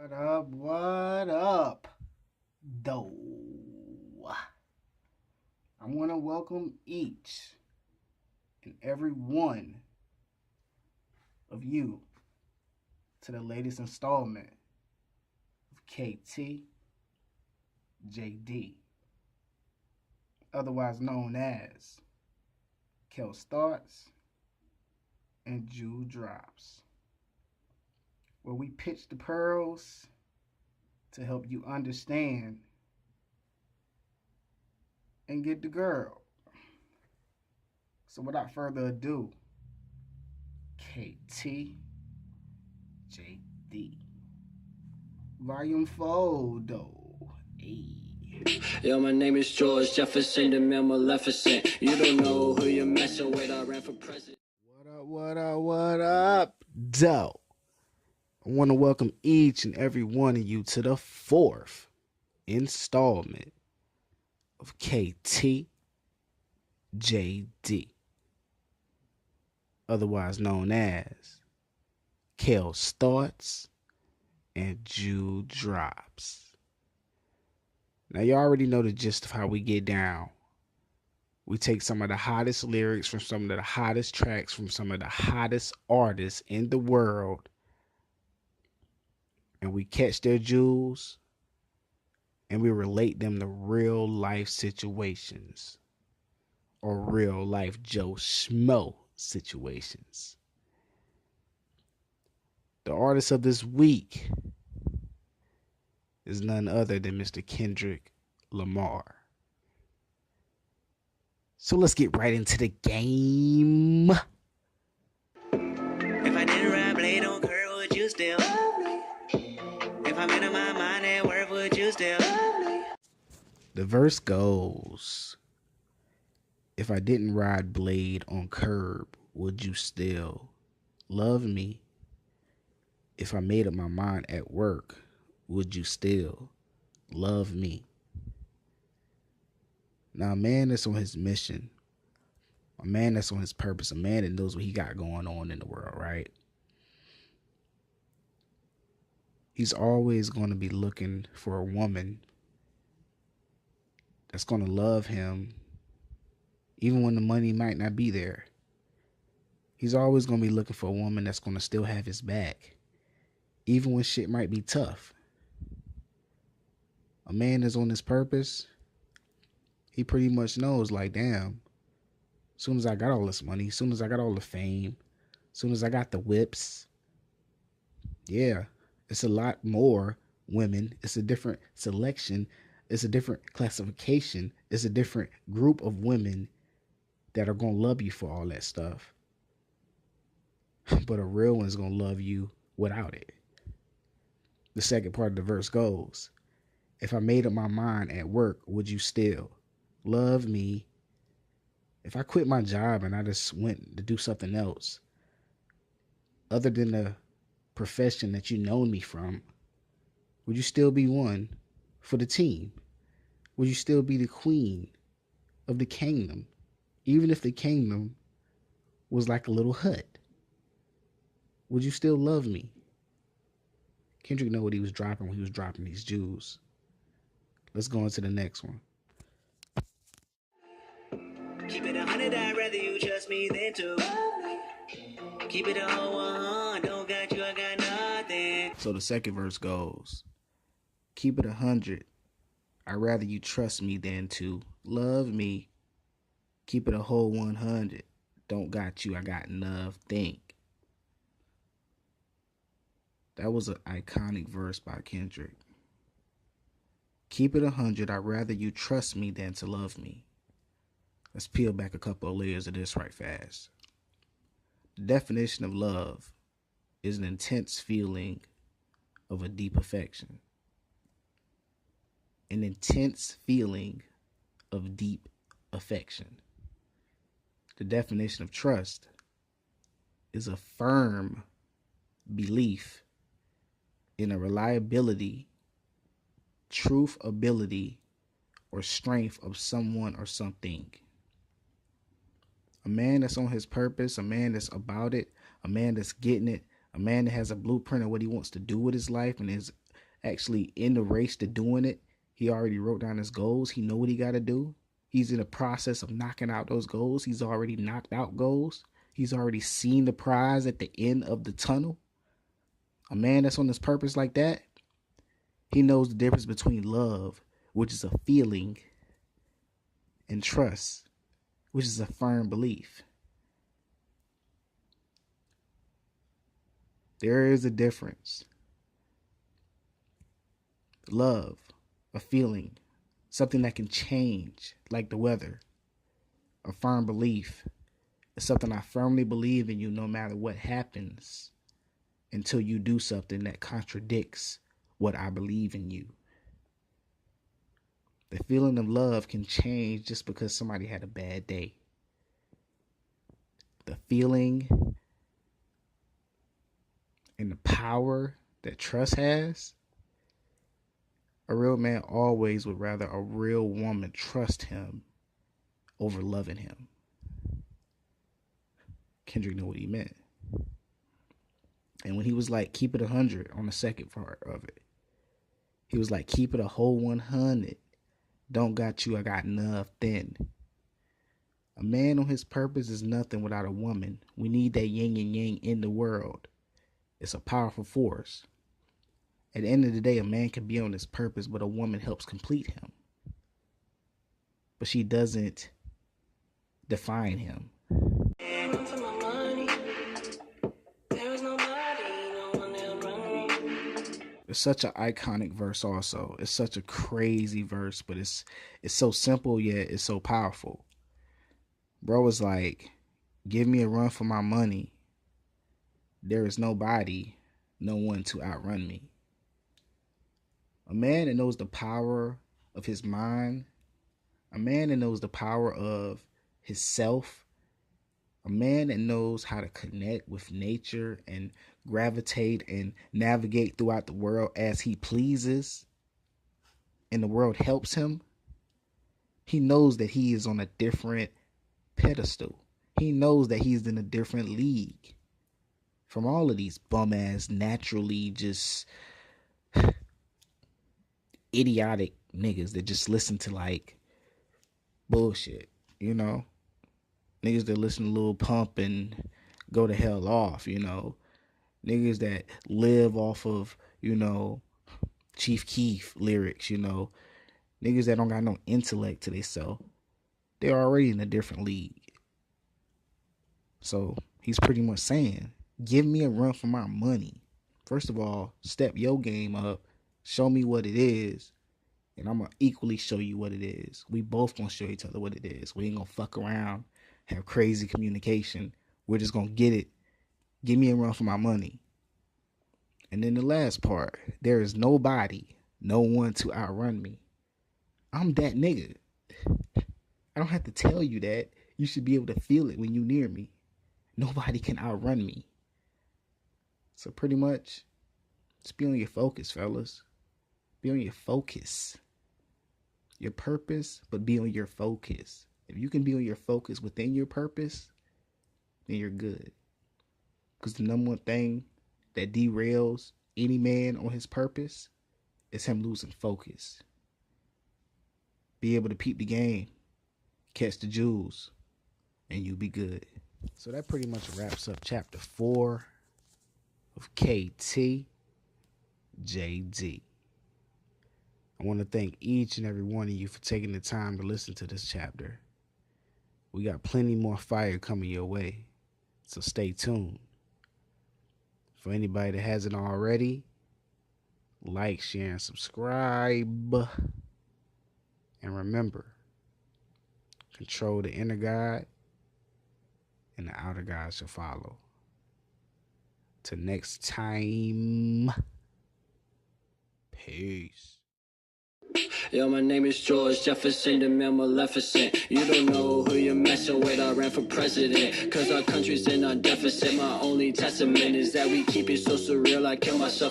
What up, though? I want to welcome each and every one of you to the latest installment of KT JD, otherwise known as Kel's Thoughts and Jew Drops, where we pitch the pearls to help you understand and get the girl. So without further ado, KT JD. Volume 4, though. Hey. Yo, my name is George Jefferson, the man Maleficent. You don't know who you're messing with. I ran for president. What up, though? I want to welcome each and every one of you to the fourth installment of KT JD, otherwise known as Kel's Thoughts and Jew Drops. Now, you already know the gist of how we get down. We take some of the hottest lyrics from some of the hottest tracks from some of the hottest artists in the world, and we catch their jewels, and we relate them to real life situations or real life Joe Schmo situations. The artist of this week is none other than Mr. Kendrick Lamar. So let's get right into the game. If I didn't ride blade on curve, would you still love me? If I'm in my mind at work, would you still love me? The verse goes, if I didn't ride blade on curb, would you still love me? If I made up my mind at work, would you still love me? Now, a man that's on his mission, a man that's on his purpose, a man that knows what he got going on in the world, right? He's always going to be looking for a woman that's going to love him, even when the money might not be there. He's always going to be looking for a woman that's going to still have his back, even when shit might be tough. A man that's on his purpose, he pretty much knows, like, damn, as soon as I got all this money, as soon as I got all the fame, as soon as I got the whips, yeah, it's a lot more women. It's a different selection. It's a different classification. It's a different group of women that are going to love you for all that stuff. But a real one's going to love you without it. The second part of the verse goes, if I made up my mind at work, would you still love me? If I quit my job and I just went to do something else, other than the profession that you know me from, would you still be one for the team? Would you still be the queen of the kingdom? Even if the kingdom was like a little hut, would you still love me? Kendrick know what he was dropping when he was dropping these jewels. Let's go on to the next one. Keep it 100, I'd rather you trust me than to love me. Keep it a whole 100, don't got you, I got nothing. So the second verse goes, keep it 100. I'd rather you trust me than to love me. Keep it a whole 100. Don't got you, I got nothing. That was an iconic verse by Kendrick. Keep it 100. I'd rather you trust me than to love me. Let's peel back a couple of layers of this right fast. The definition of love is an intense feeling of a deep affection. An intense feeling of deep affection. The definition of trust is a firm belief in a reliability, truth, ability, or strength of someone or something. A man that's on his purpose, a man that's about it, a man that's getting it, a man that has a blueprint of what he wants to do with his life and is actually in the race to doing it. He already wrote down his goals. He know what he got to do. He's in the process of knocking out those goals. He's already knocked out goals. He's already seen the prize at the end of the tunnel. A man that's on his purpose like that, he knows the difference between love, which is a feeling, and trust, which is a firm belief. There is a difference. Love, a feeling, something that can change, like the weather. A firm belief is something I firmly believe in you no matter what happens until you do something that contradicts what I believe in you. The feeling of love can change just because somebody had a bad day. The feeling and the power that trust has, a real man always would rather a real woman trust him over loving him. Kendrick knew what he meant. And when he was like, keep it 100 on the second part of it, he was like, keep it a whole 100. Don't got you, I got nothing. A man on his purpose is nothing without a woman. We need that yin and yang in the world. It's a powerful force. At the end of the day, a man can be on his purpose, but a woman helps complete him. But she doesn't define him. It's such an iconic verse also. It's such a crazy verse, but it's so simple yet it's so powerful. Bro was like, give me a run for my money. There is nobody, no one to outrun me. A man that knows the power of his mind, a man that knows the power of his self, a man that knows how to connect with nature and gravitate and navigate throughout the world as he pleases, and the world helps him, he knows that he is on a different pedestal. He knows that he's in a different league from all of these bum-ass, naturally just idiotic niggas that just listen to like bullshit, you know? Niggas that listen to Lil Pump and go to hell off, you know? Niggas that live off of, you know, Chief Keef lyrics, you know? Niggas that don't got no intellect to themselves. They're already in a different league. So he's pretty much saying, give me a run for my money. First of all, step your game up. Show me what it is. And I'm going to equally show you what it is. We both going to show each other what it is. We ain't going to fuck around, have crazy communication. We're just going to get it. Give me a run for my money. And then the last part, there is nobody, no one to outrun me. I'm that nigga. I don't have to tell you that. You should be able to feel it when you near me. Nobody can outrun me. So pretty much, just be on your focus, fellas. Be on your focus. Your purpose, but be on your focus. If you can be on your focus within your purpose, then you're good. Because the number one thing that derails any man on his purpose is him losing focus. Be able to peep the game, catch the jewels, and you'll be good. So that pretty much wraps up chapter 4 of KT JD. I want to thank each and every one of you for taking the time to listen to this chapter. We got plenty more fire coming your way, so stay tuned. For anybody that hasn't already, like, share, and subscribe. And remember, control the inner God, and the outer God shall follow. Till next time, peace. Yo, my name is George Jefferson, the man Maleficent. You don't know who you're messing with, I ran for president. Cause our country's in a deficit. My only testament is that we keep it so surreal, I kill myself.